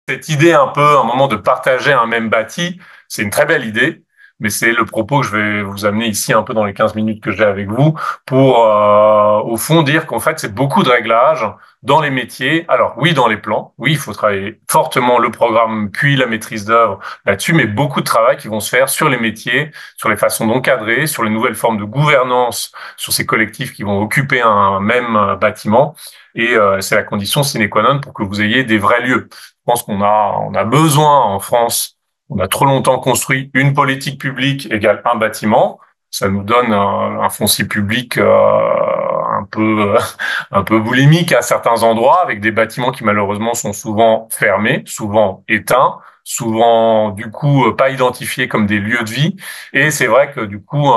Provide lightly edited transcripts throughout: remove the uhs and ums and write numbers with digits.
Cette idée un peu, à un moment, de partager un même bâti, c'est une très belle idée, mais c'est le propos que je vais vous amener ici un peu dans les 15 minutes que j'ai avec vous pour, au fond, dire qu'en fait, c'est beaucoup de réglages dans les métiers. Alors, oui, dans les plans. Oui, il faut travailler fortement le programme, puis la maîtrise d'œuvre là-dessus, mais beaucoup de travail qui vont se faire sur les métiers, sur les façons d'encadrer, sur les nouvelles formes de gouvernance, sur ces collectifs qui vont occuper un même bâtiment. Et c'est la condition sine qua non pour que vous ayez des vrais lieux. Je pense qu'on a besoin en France, on a trop longtemps construit une politique publique égale un bâtiment. Ça nous donne un foncier public un peu un peu boulimique à certains endroits, avec des bâtiments qui malheureusement sont souvent fermés, souvent éteints, souvent du coup pas identifiés comme des lieux de vie. Et c'est vrai que du coup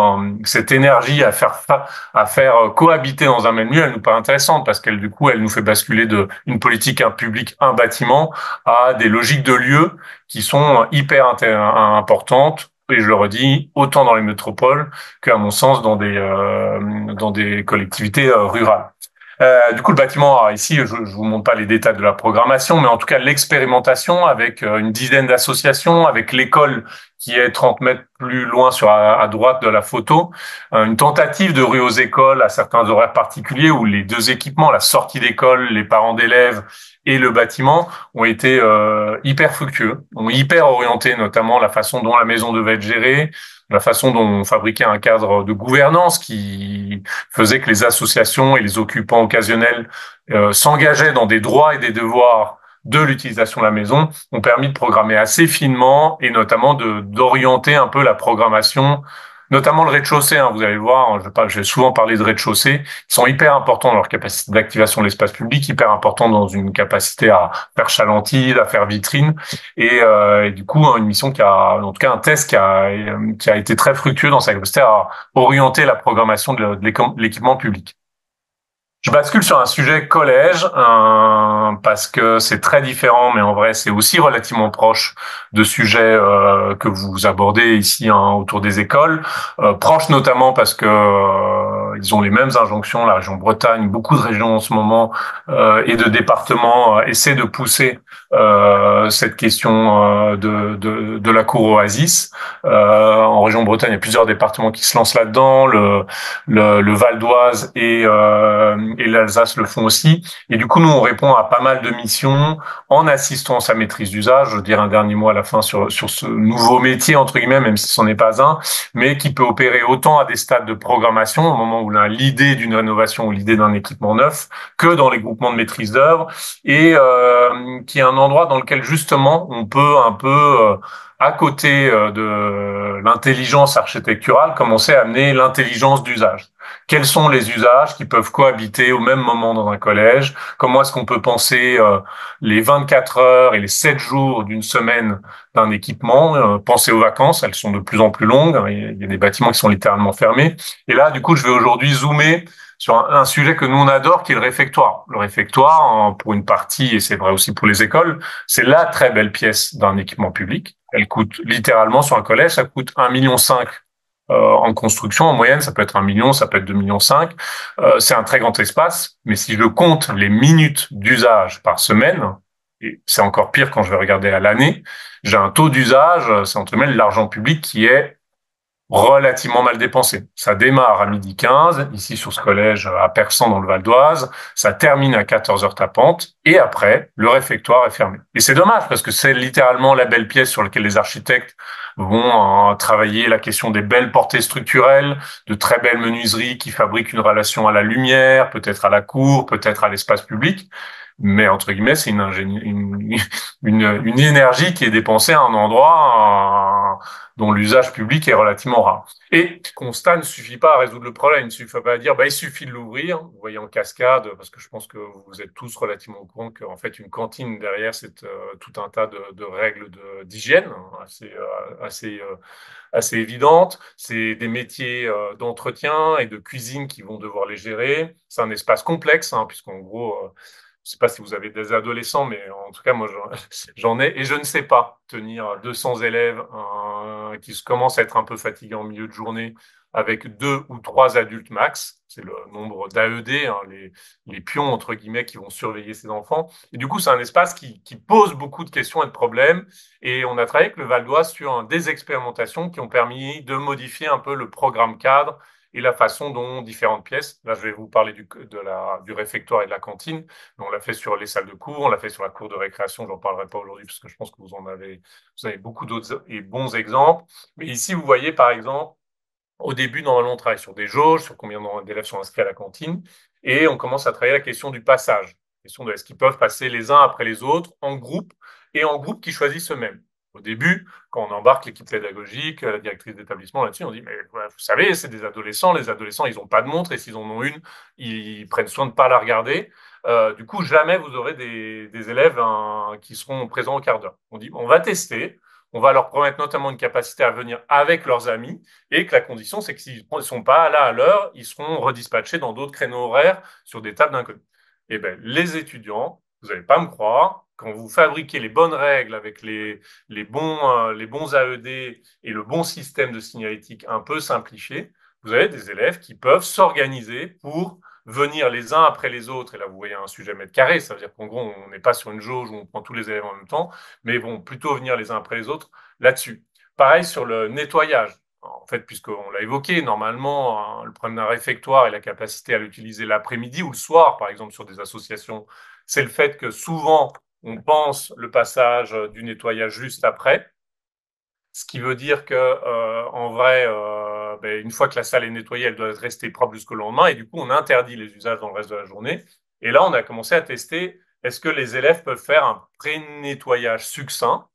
cette énergie à faire cohabiter dans un même lieu, elle nous paraît intéressante parce qu'elle du coup elle nous fait basculer de une politique un public un bâtiment à des logiques de lieux qui sont importantes. Et je le redis, autant dans les métropoles qu'à mon sens dans des collectivités rurales. Du coup, le bâtiment, alors ici, je vous montre pas les détails de la programmation, mais en tout cas, l'expérimentation avec une dizaine d'associations, avec l'école qui est 30 mètres plus loin à droite de la photo, une tentative de rue aux écoles à certains horaires particuliers où les deux équipements, la sortie d'école, les parents d'élèves et le bâtiment ont été hyper fructueux, ont hyper orienté notamment la façon dont la maison devait être gérée, la façon dont on fabriquait un cadre de gouvernance qui faisait que les associations et les occupants occasionnels s'engageaient dans des droits et des devoirs de l'utilisation de la maison, ont permis de programmer assez finement et notamment d'orienter un peu la programmation, notamment le rez-de-chaussée. Hein, vous allez voir, je vais souvent parler de rez-de-chaussée, qui sont hyper importants dans leur capacité d'activation de l'espace public, hyper importants dans une capacité à faire chalandise, à faire vitrine, et du coup une mission en tout cas un test qui a été très fructueux dans sa capacité à orienter la programmation de l'équipement public. Je bascule sur un sujet collège parce que c'est très différent, mais en vrai c'est aussi relativement proche de sujets que vous abordez ici hein, autour des écoles, proche notamment parce que ils ont les mêmes injonctions. La région Bretagne, beaucoup de régions en ce moment et de départements essaient de pousser cette question de la cour Oasis. En région Bretagne, il y a plusieurs départements qui se lancent là-dedans. Le Val d'Oise et l'Alsace le font aussi. Et du coup, nous, on répond à pas mal de missions en assistance à maîtrise d'usage. Je veux dire un dernier mot à la fin sur ce nouveau métier, entre guillemets, même si ce n'est pas un, mais qui peut opérer autant à des stades de programmation, au moment où on a l'idée d'une rénovation ou l'idée d'un équipement neuf, que dans les groupements de maîtrise d'œuvre, et qui est un endroit dans lequel, justement, on peut un peu... à côté de l'intelligence architecturale, commencer à amener l'intelligence d'usage. Quels sont les usages qui peuvent cohabiter au même moment dans un collège? Comment est-ce qu'on peut penser les 24 heures et les 7 jours d'une semaine d'un équipement? Penser aux vacances, elles sont de plus en plus longues. Hein, il y a des bâtiments qui sont littéralement fermés. Et là, du coup, je vais aujourd'hui zoomer sur un sujet que nous on adore, qui est le réfectoire. Le réfectoire, pour une partie, et c'est vrai aussi pour les écoles, c'est la très belle pièce d'un équipement public. Elle coûte littéralement sur un collège, ça coûte 1,5 million en construction. En moyenne, ça peut être 1 million, ça peut être 2,5 millions. C'est un très grand espace, mais si je compte les minutes d'usage par semaine, et c'est encore pire quand je vais regarder à l'année, j'ai un taux d'usage, c'est entre guillemets de l'argent public qui est relativement mal dépensé. Ça démarre à 12h15, ici sur ce collège à Persan dans le Val d'Oise, ça termine à 14 heures tapantes, et après, le réfectoire est fermé. Et c'est dommage, parce que c'est littéralement la belle pièce sur laquelle les architectes vont travailler la question des belles portées structurelles, de très belles menuiseries qui fabriquent une relation à la lumière, peut-être à la cour, peut-être à l'espace public. Mais entre guillemets, c'est une énergie qui est dépensée à un endroit dont l'usage public est relativement rare. Et constat ne suffit pas à résoudre le problème. Il ne suffit pas à dire, bah, il suffit de l'ouvrir. Vous voyez en cascade, parce que je pense que vous êtes tous relativement au courant qu'en fait, une cantine derrière, c'est tout un tas de règles d'hygiène assez évidentes. C'est des métiers d'entretien et de cuisine qui vont devoir les gérer. C'est un espace complexe, hein, puisqu'en gros, sais pas si vous avez des adolescents, mais en tout cas, moi, j'en ai. Et je ne sais pas tenir 200 élèves qui commencent à être un peu fatigués en milieu de journée avec 2 ou 3 adultes max. C'est le nombre d'AED, hein, les pions, entre guillemets, qui vont surveiller ces enfants. Et du coup, c'est un espace qui pose beaucoup de questions et de problèmes. Et on a travaillé avec le Val d'Oise sur des expérimentations qui ont permis de modifier un peu le programme cadre et la façon dont différentes pièces, là je vais vous parler du réfectoire et de la cantine, mais on l'a fait sur les salles de cours, on l'a fait sur la cour de récréation, j'en parlerai pas aujourd'hui parce que je pense que vous avez beaucoup d'autres et bons exemples. Mais ici, vous voyez par exemple, au début, normalement, on travaille sur des jauges, sur combien d'élèves sont inscrits à la cantine, et on commence à travailler la question du passage, la question de est-ce qu'ils peuvent passer les uns après les autres en groupe et en groupe qui choisissent eux-mêmes. Au début, quand on embarque l'équipe pédagogique, la directrice d'établissement là-dessus, on dit mais ouais, vous savez, c'est des adolescents, les adolescents ils n'ont pas de montre et s'ils en ont une, ils prennent soin de ne pas la regarder. Du coup, jamais vous aurez des élèves qui seront présents au quart d'heure. On dit on va tester, on va leur promettre notamment une capacité à venir avec leurs amis et que la condition, c'est que s'ils ne sont pas là à l'heure, ils seront redispatchés dans d'autres créneaux horaires sur des tables d'inconnus. Eh bien, les étudiants, vous n'allez pas me croire, quand vous fabriquez les bonnes règles avec les bons AED et le bon système de signalétique un peu simplifié, vous avez des élèves qui peuvent s'organiser pour venir les uns après les autres. Et là, vous voyez un sujet mètre carré, ça veut dire qu'en gros, on n'est pas sur une jauge où on prend tous les élèves en même temps, mais vont plutôt venir les uns après les autres là-dessus. Pareil sur le nettoyage. En fait, puisqu'on l'a évoqué, normalement, le problème d'un réfectoire et la capacité à l'utiliser l'après-midi ou le soir, par exemple, sur des associations, c'est le fait que souvent, on pense le passage du nettoyage juste après, ce qui veut dire que, en vrai, ben, une fois que la salle est nettoyée, elle doit rester propre jusqu'au lendemain, et du coup, on interdit les usages dans le reste de la journée. Et là, on a commencé à tester, est-ce que les élèves peuvent faire un pré-nettoyage succinct,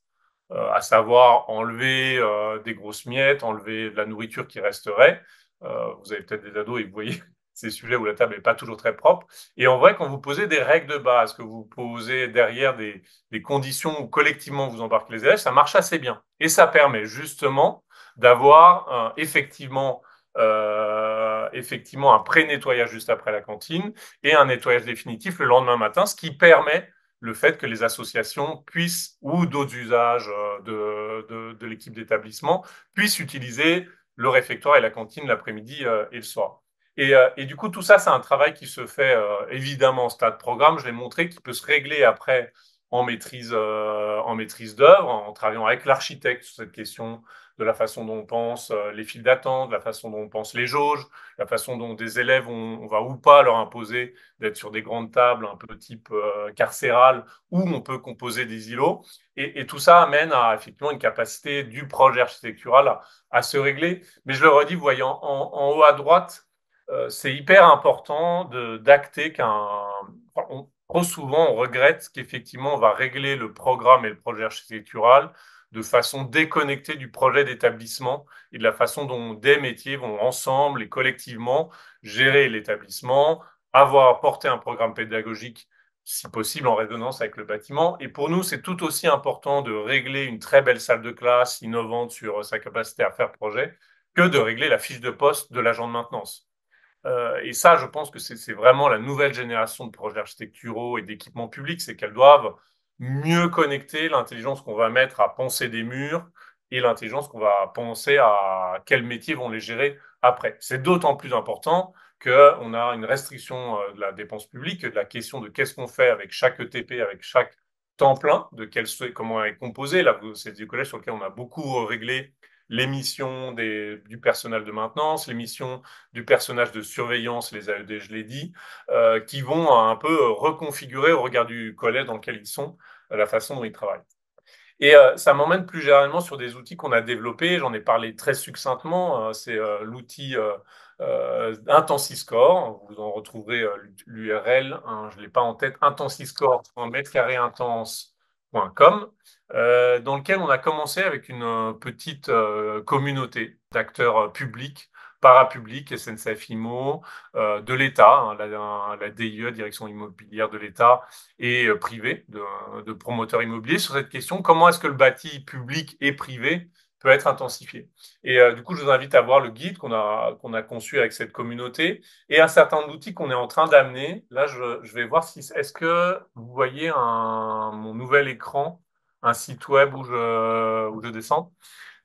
à savoir enlever des grosses miettes, enlever de la nourriture qui resterait. Vous avez peut-être des ados et vous voyez ces sujets où la table n'est pas toujours très propre. Et en vrai, quand vous posez des règles de base, que vous posez derrière des conditions où collectivement vous embarquez les élèves, ça marche assez bien. Et ça permet justement d'avoir effectivement un pré-nettoyage juste après la cantine et un nettoyage définitif le lendemain matin, ce qui permet le fait que les associations puissent, ou d'autres usages de l'équipe d'établissement, puissent utiliser le réfectoire et la cantine l'après-midi et le soir. Et du coup, tout ça, c'est un travail qui se fait évidemment en stade programme. Je l'ai montré, qui peut se régler après en maîtrise d'œuvre, en travaillant avec l'architecte sur cette question de la façon dont on pense les files d'attente, la façon dont on pense les jauges, la façon dont des élèves, on va ou pas leur imposer d'être sur des grandes tables un peu type carcérale, où on peut composer des îlots. Et tout ça amène à effectivement une capacité du projet architectural à se régler. Mais je le redis, vous voyez en haut à droite, c'est hyper important d'acter trop souvent, on regrette qu'effectivement, on va régler le programme et le projet architectural de façon déconnectée du projet d'établissement et de la façon dont des métiers vont ensemble et collectivement gérer l'établissement, avoir apporté un programme pédagogique, si possible en résonance avec le bâtiment. Et pour nous, c'est tout aussi important de régler une très belle salle de classe innovante sur sa capacité à faire projet que de régler la fiche de poste de l'agent de maintenance. Et ça, je pense que c'est vraiment la nouvelle génération de projets architecturaux et d'équipements publics, c'est qu'elles doivent mieux connecter l'intelligence qu'on va mettre à penser des murs et l'intelligence qu'on va penser à quels métiers vont les gérer après. C'est d'autant plus important qu'on a une restriction de la dépense publique, de la question de qu'est-ce qu'on fait avec chaque ETP, avec chaque temps plein, comment elle est composée. Là, c'est des collèges sur lesquels on a beaucoup réglé les missions du personnel de maintenance, les missions du personnage de surveillance, les AED, je l'ai dit, qui vont un peu reconfigurer au regard du collège dans lequel ils sont, la façon dont ils travaillent. Et ça m'emmène plus généralement sur des outils qu'on a développés. J'en ai parlé très succinctement. C'est l'outil Intensiscore. Vous en retrouverez l'URL. Hein, je ne l'ai pas en tête. Intensiscore.mètre-intense.com, dans lequel on a commencé avec une petite communauté d'acteurs publics, parapublics, SNCF Immo, de l'État, hein, la DIE, Direction immobilière de l'État, et privés, de promoteurs immobiliers sur cette question, comment est-ce que le bâti public et privé peut être intensifié. Et du coup, je vous invite à voir le guide qu'on a conçu avec cette communauté et un certain nombre d'outils qu'on est en train d'amener. Là, je vais voir si est-ce que vous voyez mon nouvel écran, un site web où je descends.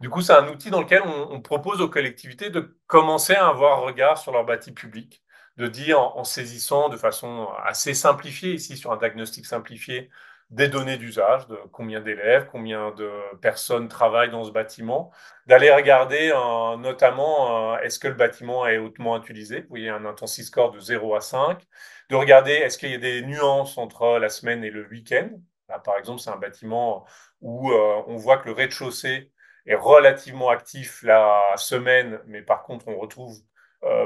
Du coup, c'est un outil dans lequel on propose aux collectivités de commencer à avoir un regard sur leur bâti public, de dire en saisissant de façon assez simplifiée, ici sur un diagnostic simplifié, des données d'usage, de combien d'élèves, combien de personnes travaillent dans ce bâtiment, d'aller regarder notamment est-ce que le bâtiment est hautement utilisé, vous voyez un intensity score de 0 à 5, de regarder est-ce qu'il y a des nuances entre la semaine et le week-end. Là, par exemple, c'est un bâtiment où on voit que le rez-de-chaussée est relativement actif la semaine, mais par contre, on retrouve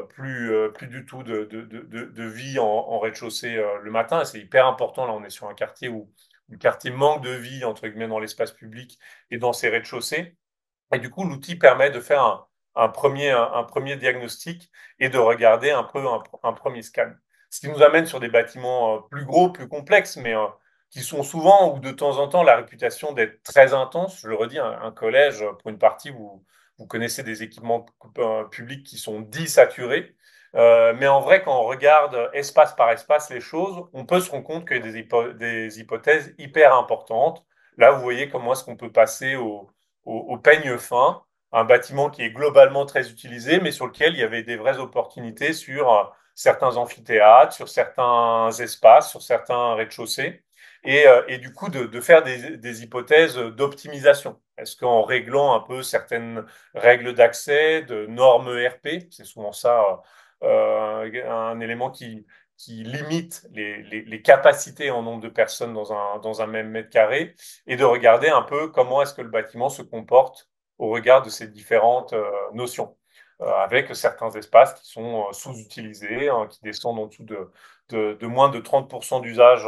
plus du tout de vie en rez-de-chaussée le matin. Et c'est hyper important. Là, on est sur un quartier où le quartier manque de vie, entre guillemets, dans l'espace public et dans ses rez-de-chaussée. Et du coup, l'outil permet de faire un premier diagnostic et de regarder un peu un premier scan. Ce qui nous amène sur des bâtiments plus gros, plus complexes, mais qui sont souvent ou de temps en temps la réputation d'être très intenses. Je le redis, un collège, pour une partie, vous connaissez des équipements publics qui sont dits saturés. Mais en vrai, quand on regarde espace par espace les choses, on peut se rendre compte qu'il y a des hypothèses hyper importantes. Là, vous voyez comment est-ce qu'on peut passer au peigne fin, un bâtiment qui est globalement très utilisé, mais sur lequel il y avait des vraies opportunités sur certains amphithéâtres, sur certains espaces, sur certains rez-de-chaussée, et du coup de faire des hypothèses d'optimisation. Est-ce qu'en réglant un peu certaines règles d'accès, de normes ERP, c'est souvent ça un élément qui limite les capacités en nombre de personnes dans un même mètre carré, et de regarder un peu comment est-ce que le bâtiment se comporte au regard de ces différentes notions, avec certains espaces qui sont sous-utilisés, hein, qui descendent en dessous de moins de 30% d'usage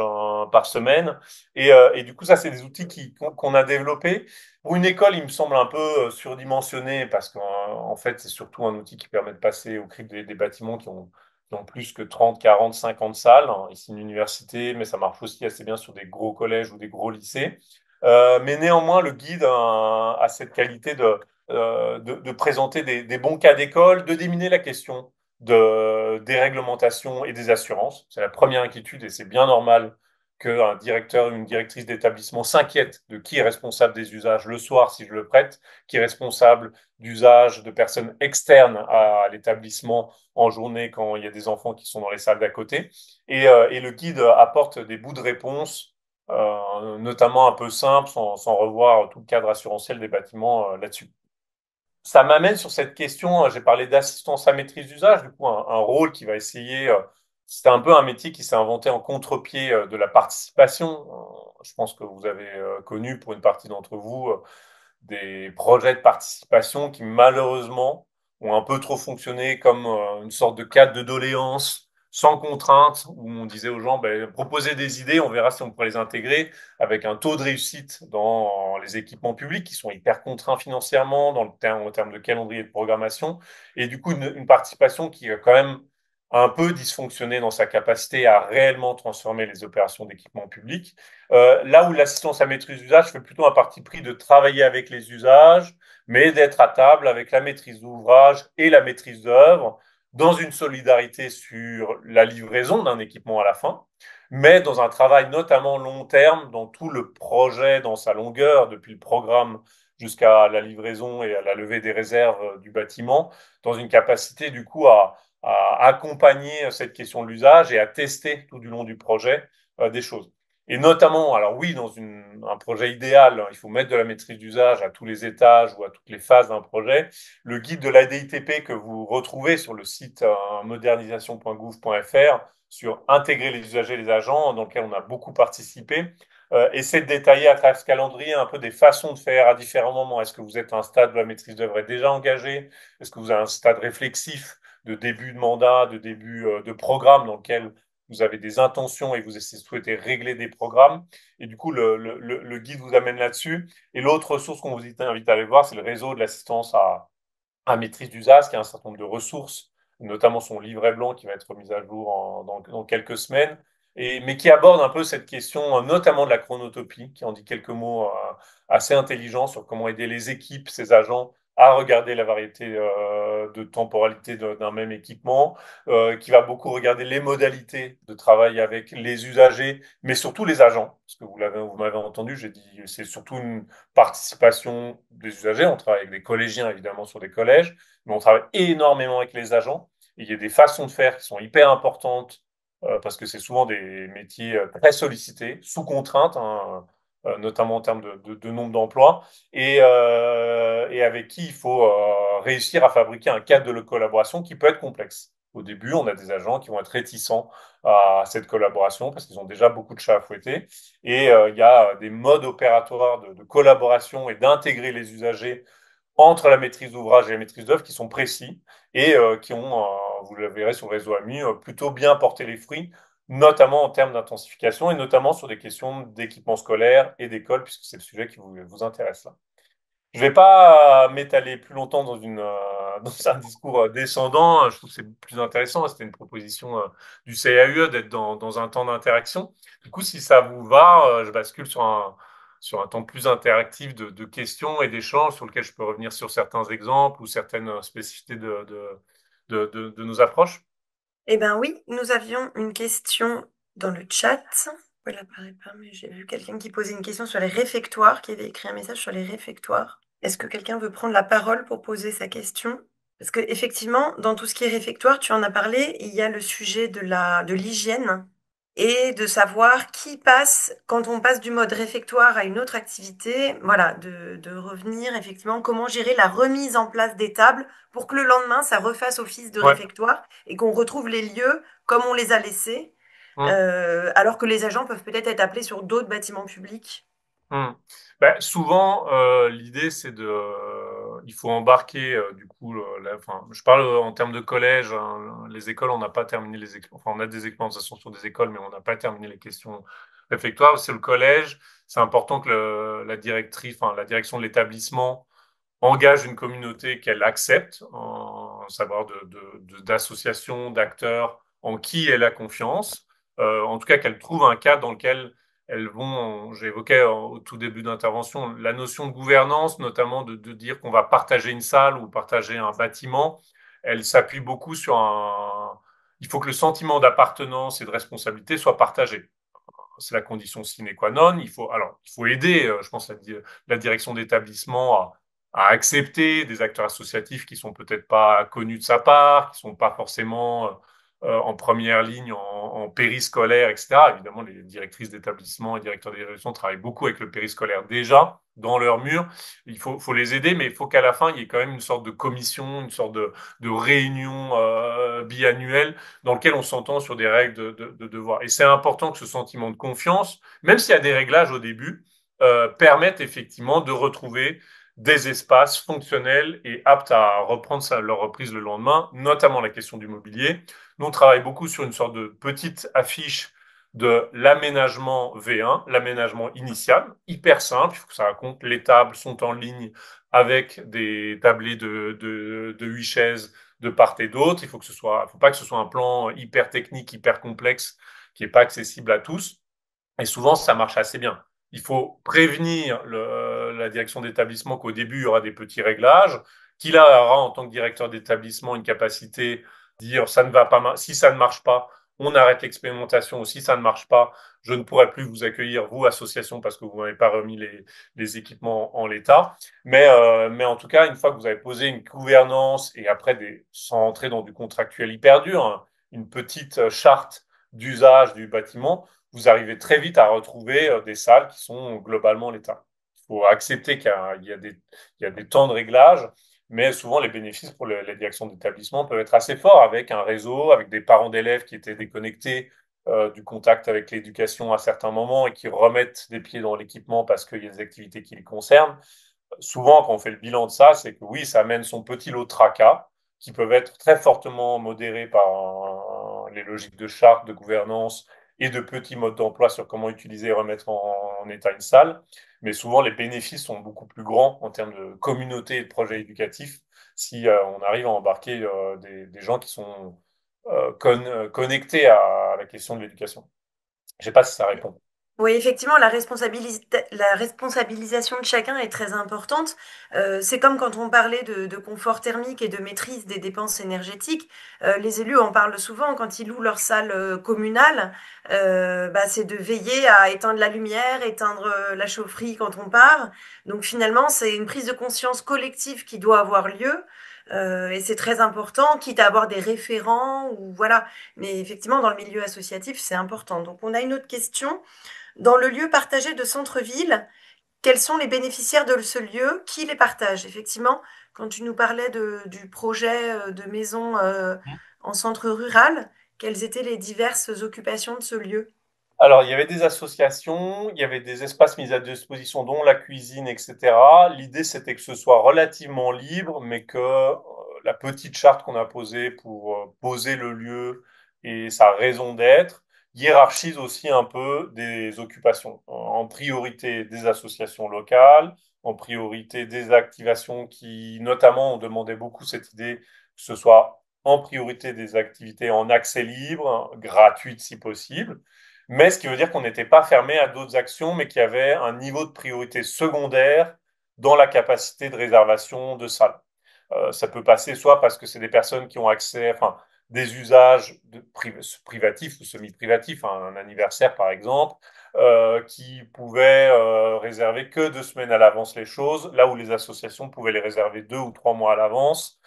par semaine. Et du coup, ça, c'est des outils qu'on a développés. Pour une école, il me semble un peu surdimensionné parce qu'en fait, c'est surtout un outil qui permet de passer au crible des bâtiments qui ont plus que 30, 40, 50 salles. Hein. Ici, une université, mais ça marche aussi assez bien sur des gros collèges ou des gros lycées. Mais néanmoins, le guide a cette qualité de présenter des bons cas d'école, de déminer la question des réglementations et des assurances. C'est la première inquiétude et c'est bien normal qu'un directeur ou une directrice d'établissement s'inquiète de qui est responsable des usages le soir si je le prête, qui est responsable d'usage de personnes externes à l'établissement en journée quand il y a des enfants qui sont dans les salles d'à côté. Et le guide apporte des bouts de réponse, notamment un peu simples, sans revoir tout le cadre assurantiel des bâtiments là-dessus. Ça m'amène sur cette question, j'ai parlé d'assistance à maîtrise d'usage, du coup un rôle qui va essayer, c'est un peu un métier qui s'est inventé en contre-pied de la participation. Je pense que vous avez connu pour une partie d'entre vous des projets de participation qui malheureusement ont un peu trop fonctionné comme une sorte de cadre de doléances sans contrainte, où on disait aux gens, ben, proposez des idées, on verra si on pourrait les intégrer, avec un taux de réussite dans les équipements publics qui sont hyper contraints financièrement, en termes de calendrier de programmation, et du coup une participation qui a quand même un peu dysfonctionné dans sa capacité à réellement transformer les opérations d'équipement public. Là où l'assistance à maîtrise d'usage fait plutôt un parti pris de travailler avec les usages, mais d'être à table avec la maîtrise d'ouvrage et la maîtrise d'œuvre, dans une solidarité sur la livraison d'un équipement à la fin, mais dans un travail notamment long terme, dans tout le projet, dans sa longueur, depuis le programme jusqu'à la livraison et à la levée des réserves du bâtiment, dans une capacité du coup à accompagner cette question de l'usage et à tester tout du long du projet des choses. Et notamment, alors oui, dans un projet idéal, hein, il faut mettre de la maîtrise d'usage à tous les étages ou à toutes les phases d'un projet. Le guide de l'ADITP que vous retrouvez sur le site modernisation.gouv.fr sur intégrer les usagers et les agents, dans lequel on a beaucoup participé, essaie de détailler à travers ce calendrier un peu des façons de faire à différents moments. Est-ce que vous êtes à un stade où la maîtrise d'œuvre est déjà engagée? Est-ce que vous avez un stade réflexif de début de mandat, de début de programme dans lequel vous avez des intentions et vous souhaitez régler des programmes. Et du coup, le guide vous amène là-dessus. Et l'autre ressource qu'on vous invite à aller voir, c'est le réseau de l'assistance à maîtrise d'usage, qui a un certain nombre de ressources, notamment son livret blanc qui va être mis à jour dans quelques semaines, mais qui aborde un peu cette question, notamment de la chronotopie, qui en dit quelques mots assez intelligents sur comment aider les équipes, ces agents, à regarder la variété de temporalité d'un même équipement, qui va beaucoup regarder les modalités de travail avec les usagers, mais surtout les agents, parce que vous m'avez entendu, j'ai dit c'est surtout une participation des usagers. On travaille avec des collégiens évidemment sur des collèges, mais on travaille énormément avec les agents. Et il y a des façons de faire qui sont hyper importantes parce que c'est souvent des métiers très sollicités, sous contrainte, hein, notamment en termes de nombre d'emplois, et avec qui il faut réussir à fabriquer un cadre de collaboration qui peut être complexe. Au début, on a des agents qui vont être réticents à cette collaboration parce qu'ils ont déjà beaucoup de chats à fouetter. Et il y a des modes opératoires de collaboration et d'intégrer les usagers entre la maîtrise d'ouvrage et la maîtrise d'œuvre qui sont précis et qui ont, vous le verrez sur le réseau AMI, plutôt bien porté les fruits, notamment en termes d'intensification et notamment sur des questions d'équipement scolaire et d'école, puisque c'est le sujet qui vous intéresse là. Je ne vais pas m'étaler plus longtemps dans un discours descendant. Je trouve que c'est plus intéressant. C'était une proposition du CAUE d'être dans un temps d'interaction. Du coup, si ça vous va, je bascule sur un temps plus interactif de questions et d'échanges sur lequel je peux revenir sur certains exemples ou certaines spécificités de nos approches. Eh bien oui, nous avions une question dans le chat. Elle n'apparaît pas, mais j'ai vu quelqu'un qui posait une question sur les réfectoires, qui avait écrit un message sur les réfectoires. Est-ce que quelqu'un veut prendre la parole pour poser sa question? Parce que effectivement, dans tout ce qui est réfectoire, tu en as parlé, il y a le sujet de l'hygiène et de savoir qui passe, quand on passe du mode réfectoire à une autre activité, voilà, de revenir effectivement, comment gérer la remise en place des tables pour que le lendemain, ça refasse office de Ouais. réfectoire et qu'on retrouve les lieux comme on les a laissés, Hum. alors que les agents peuvent peut-être être appelés sur d'autres bâtiments publics. Hmm. Ben, souvent, l'idée, c'est il faut embarquer, du coup, enfin, je parle en termes de collège, hein, les écoles, on n'a pas terminé enfin, on a des expérimentations sur des écoles, mais on n'a pas terminé les questions réfectoires. C'est le collège, c'est important que la directrice, enfin, la direction de l'établissement engage une communauté qu'elle accepte, en savoir d'associations, d'acteurs en qui elle a confiance, en tout cas qu'elle trouve un cadre dans lequel elles vont, j'évoquais au tout début d'intervention, la notion de gouvernance, notamment de dire qu'on va partager une salle ou partager un bâtiment, elle s'appuie beaucoup sur un... Il faut que le sentiment d'appartenance et de responsabilité soit partagé. C'est la condition sine qua non. Il faut aider, je pense, la direction d'établissement à accepter des acteurs associatifs qui sont peut-être pas connus de sa part, qui sont pas forcément en première ligne, en périscolaire, etc. Évidemment, les directrices d'établissement et directeurs d'établissement travaillent beaucoup avec le périscolaire déjà dans leur mur. Faut les aider, mais il faut qu'à la fin, il y ait quand même une sorte de commission, une sorte de réunion biannuelle dans lequel on s'entend sur des règles de devoir. Et c'est important que ce sentiment de confiance, même s'il y a des réglages au début, permette effectivement de retrouver des espaces fonctionnels et aptes à reprendre leur reprise le lendemain, notamment la question du mobilier. Nous, on travaille beaucoup sur une sorte de petite affiche de l'aménagement V1, l'aménagement initial, hyper simple, il faut que ça raconte, les tables sont en ligne avec des tablés de 8 chaises de part et d'autre. Faut pas que ce soit un plan hyper technique, hyper complexe, qui n'est pas accessible à tous. Et souvent, ça marche assez bien. Il faut prévenir la direction d'établissement qu'au début, il y aura des petits réglages, qu'il aura en tant que directeur d'établissement une capacité de dire ça ne va pas, si ça ne marche pas, on arrête l'expérimentation, ou si ça ne marche pas, je ne pourrai plus vous accueillir, vous, association, parce que vous n'avez pas remis les équipements en l'état. Mais en tout cas, une fois que vous avez posé une gouvernance et après, sans entrer dans du contractuel hyper dur, hein, une petite charte d'usage du bâtiment, vous arrivez très vite à retrouver des salles qui sont globalement l'état. Il faut accepter qu'il y a des temps de réglage, mais souvent les bénéfices pour les directions d'établissement peuvent être assez forts avec un réseau, avec des parents d'élèves qui étaient déconnectés du contact avec l'éducation à certains moments et qui remettent des pieds dans l'équipement parce qu'il y a des activités qui les concernent. Souvent, quand on fait le bilan de ça, c'est que oui, ça amène son petit lot de tracas qui peuvent être très fortement modérés par les logiques de charte, de gouvernance et de petits modes d'emploi sur comment utiliser et remettre en état une salle. Mais souvent, les bénéfices sont beaucoup plus grands en termes de communauté et de projets éducatifs si on arrive à embarquer des gens qui sont connectés à la question de l'éducation. Je sais pas si ça répond. Oui, effectivement, la responsabilisation de chacun est très importante. C'est comme quand on parlait de confort thermique et de maîtrise des dépenses énergétiques. Les élus en parlent souvent quand ils louent leur salle communale. Bah, c'est de veiller à éteindre la lumière, éteindre la chaufferie quand on part. Donc finalement, c'est une prise de conscience collective qui doit avoir lieu. Et c'est très important, quitte à avoir des référents ou voilà. Mais effectivement, dans le milieu associatif, c'est important. Donc on a une autre question. Dans le lieu partagé de centre-ville, quels sont les bénéficiaires de ce lieu? Qui les partage? Effectivement, quand tu nous parlais du projet de maison en centre rural, quelles étaient les diverses occupations de ce lieu? Alors, il y avait des associations, il y avait des espaces mis à disposition, dont la cuisine, etc. L'idée, c'était que ce soit relativement libre, mais que la petite charte qu'on a posée pour poser le lieu et sa raison d'être hiérarchise aussi un peu des occupations. En priorité des associations locales, en priorité des activations qui, notamment, on demandait beaucoup cette idée que ce soit en priorité des activités en accès libre, gratuites si possible, mais ce qui veut dire qu'on n'était pas fermé à d'autres actions, mais qu'il y avait un niveau de priorité secondaire dans la capacité de réservation de salles. Ça peut passer soit parce que c'est des personnes qui ont accès, enfin, des usages privatifs ou semi-privatifs, hein, un anniversaire par exemple, qui pouvaient réserver que 2 semaines à l'avance les choses, là où les associations pouvaient les réserver 2 ou 3 mois à l'avance.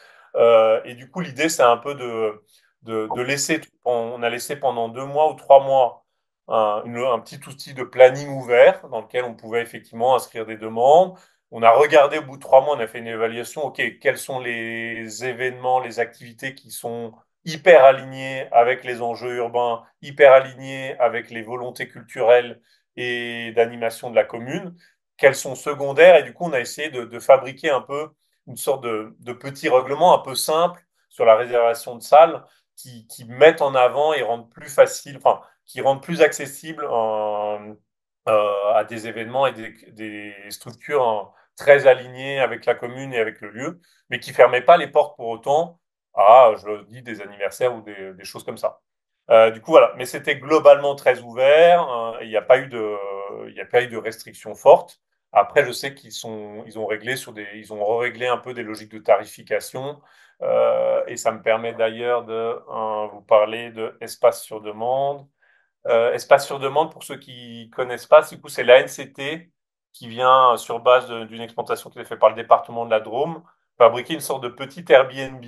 Et du coup, l'idée, c'est un peu de laisser, on a laissé pendant 2 mois ou 3 mois un petit outil de planning ouvert dans lequel on pouvait effectivement inscrire des demandes. On a regardé au bout de 3 mois, on a fait une évaluation. OK, quels sont les événements, les activités qui sont hyper alignés avec les enjeux urbains, hyper alignés avec les volontés culturelles et d'animation de la commune, quels sont secondaires. Et du coup, on a essayé de fabriquer un peu une sorte de petit règlement un peu simple sur la réservation de salles qui mettent en avant et rendent plus facile, enfin, qui rendent plus accessible à des événements et des structures très alignées avec la commune et avec le lieu, mais qui ne fermaient pas les portes pour autant à, je le dis, des anniversaires ou des choses comme ça. Du coup, voilà. Mais c'était globalement très ouvert. Il n'y a pas eu il y a pas eu de restrictions fortes. Après, je sais ils ont réglé ils ont réglé un peu des logiques de tarification. Et ça me permet d'ailleurs de vous parler de espace sur demande. Espace sur demande, pour ceux qui connaissent pas, du coup, c'est l'ANCT qui vient sur base d'une exploitation qui est faite par le département de la Drôme, fabriquer une sorte de petit Airbnb.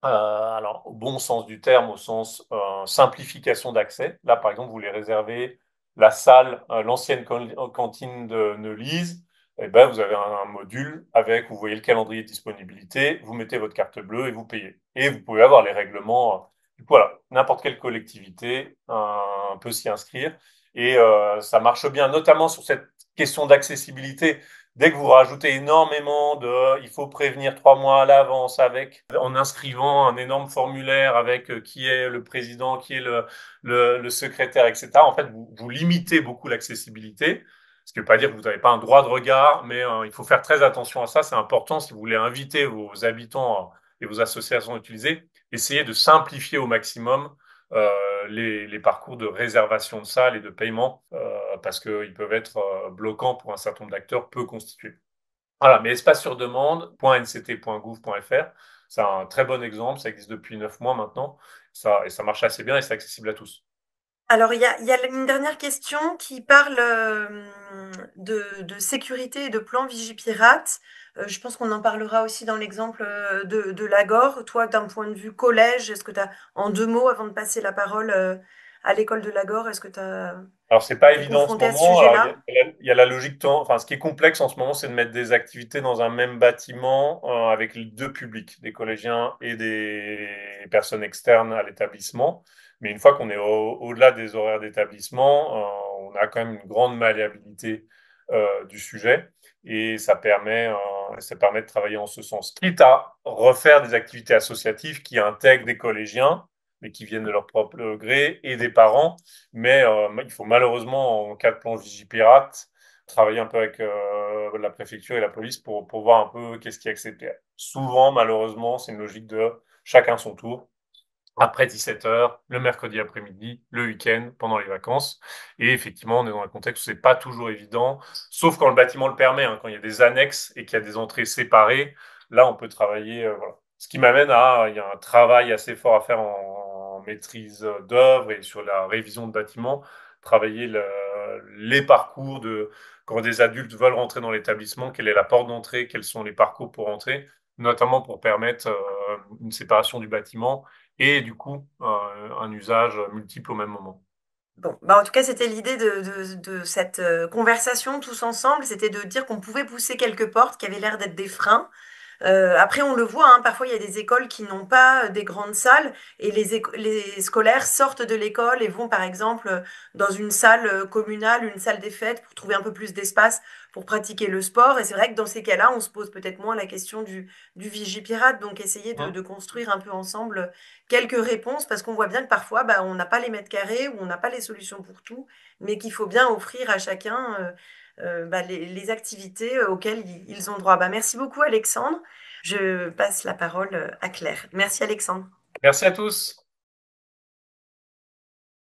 Alors, au bon sens du terme, au sens simplification d'accès. Là, par exemple, vous voulez réserver la salle, l'ancienne cantine de Neulise. Eh ben, vous avez un module avec, vous voyez le calendrier de disponibilité, vous mettez votre carte bleue et vous payez. Et vous pouvez avoir les règlements. Du coup, voilà, n'importe quelle collectivité peut s'y inscrire. Et ça marche bien, notamment sur cette question d'accessibilité. Dès que vous rajoutez énormément il faut prévenir 3 mois à l'avance avec, en inscrivant un énorme formulaire avec qui est le président, qui est le secrétaire, etc. En fait, vous limitez beaucoup l'accessibilité. Ce qui ne veut pas dire que vous n'avez pas un droit de regard, mais il faut faire très attention à ça. C'est important si vous voulez inviter vos habitants et vos associations à utiliser. Essayez de simplifier au maximum les parcours de réservation de salles et de paiement parce qu'ils peuvent être bloquants pour un certain nombre d'acteurs peu constitués. Voilà, mais espace sur demande.nct.gouv.fr, c'est un très bon exemple, ça existe depuis 9 mois maintenant, et ça marche assez bien et c'est accessible à tous. Alors, il y a une dernière question qui parle de sécurité et de plan Vigipirate. Je pense qu'on en parlera aussi dans l'exemple de Lagore. Toi, d'un point de vue collège, est-ce que tu as, en 2 mots, avant de passer la parole à l'école de Lagore, est-ce que tu as Alors, c'est pas été évident en ce confronté à ce moment. Alors, sujet-là? il y a la logique temps. Enfin, ce qui est complexe en ce moment, c'est de mettre des activités dans un même bâtiment avec les deux publics, des collégiens et des personnes externes à l'établissement. Mais une fois qu'on est au-delà des horaires d'établissement, on a quand même une grande malléabilité du sujet et ça permet de travailler en ce sens. Quitte à refaire des activités associatives qui intègrent des collégiens, mais qui viennent de leur propre gré, et des parents, mais il faut malheureusement, en cas de plan Vigipirate, travailler un peu avec la préfecture et la police pour voir un peu qu'est-ce qui est accepté. Souvent, malheureusement, c'est une logique de chacun son tour. après 17 heures, le mercredi après-midi, le week-end, pendant les vacances. Et effectivement, on est dans un contexte où c'est pas toujours évident, sauf quand le bâtiment le permet, hein, quand il y a des annexes et qu'il y a des entrées séparées, là, on peut travailler. Voilà. Ce qui m'amène à, il y a un travail assez fort à faire en maîtrise d'œuvre et sur la révision de bâtiments, travailler les parcours de quand des adultes veulent rentrer dans l'établissement, quelle est la porte d'entrée, quels sont les parcours pour entrer, notamment pour permettre une séparation du bâtiment et du coup un usage multiple au même moment. Bon, bah en tout cas, c'était l'idée de cette conversation tous ensemble, c'était de dire qu'on pouvait pousser quelques portes qui avaient l'air d'être des freins. Après, on le voit, hein, parfois il y a des écoles qui n'ont pas des grandes salles et les scolaires sortent de l'école et vont par exemple dans une salle communale, une salle des fêtes pour trouver un peu plus d'espace pour pratiquer le sport. Et c'est vrai que dans ces cas-là, on se pose peut-être moins la question du Vigipirate. Donc essayer Hein. de construire un peu ensemble quelques réponses parce qu'on voit bien que parfois bah, on n'a pas les mètres carrés ou on n'a pas les solutions pour tout, mais qu'il faut bien offrir à chacun bah, les activités auxquelles ils ont droit. Bah, merci beaucoup Alexandre. Je passe la parole à Claire. Merci Alexandre. Merci à tous.